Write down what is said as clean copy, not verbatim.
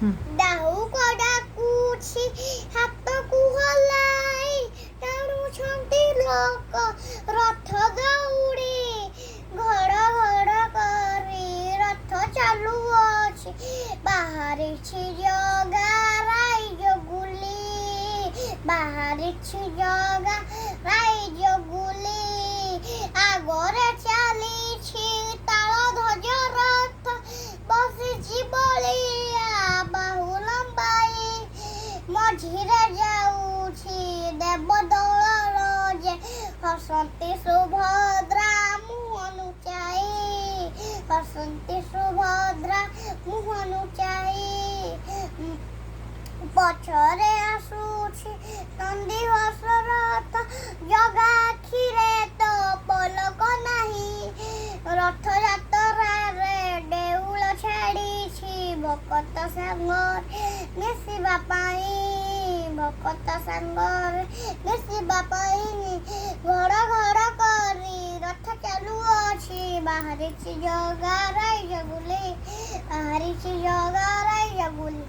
ଡାହୁକ ଡାକୁଛି ହାତକୁ ହଲାଇ, ଟାଣୁଛନ୍ତି ଲୋକ ରଥ ଦଉଡ଼ି। ଘଡ଼ ଘଡ଼ କରି ରଥ ଚାଲୁଅଛି, ବାହାରିଛି ଜଗା ରାଇଜ ବୁଲି। ବାହାରିଛି ଜଗା ରାଇଜ ବୁଲି। ଆଗରେ ଚାଲିଛି ତାଳଧ୍ୱଜ ରଥ, ବସିଛି ବଳିଆ ବାହୁ ଲମ୍ବାଇ। ମଝିରେ ଯାଉଛି ଦେବଦଳନ ଯେ, ହସନ୍ତି ସୁଭଦ୍ରା ମୁହଁ ନୁଚାଇ। ହସନ୍ତି ସୁଭଦ୍ରା ମୁହଁ ନୁଚାଇ। ପଛରେ ଆସୁଛି ନନ୍ଦିଘୋଷ ରଥ, ଜଗା ଆଖିରେ ତ ପଲକ ନାହିଁ। ରଥଯାତ୍ରାରେ ଦେଉଳ ଛାଡ଼ିଛି ଭକତ ସାଙ୍ଗରେ ମିଶିବା ପାଇଁ। ଭକତ ସାଙ୍ଗରେ ମିଶିବା ପାଇଁ। ଘଡ଼ ଘଡ଼ କରି ରଥ ଚାଲୁଅଛି, ବାହାରିଛି ଜଗା ରାଇଜ ବୁଲି। ବାହାରିଛି ଜଗା ରାଇଜ ବୁଲି।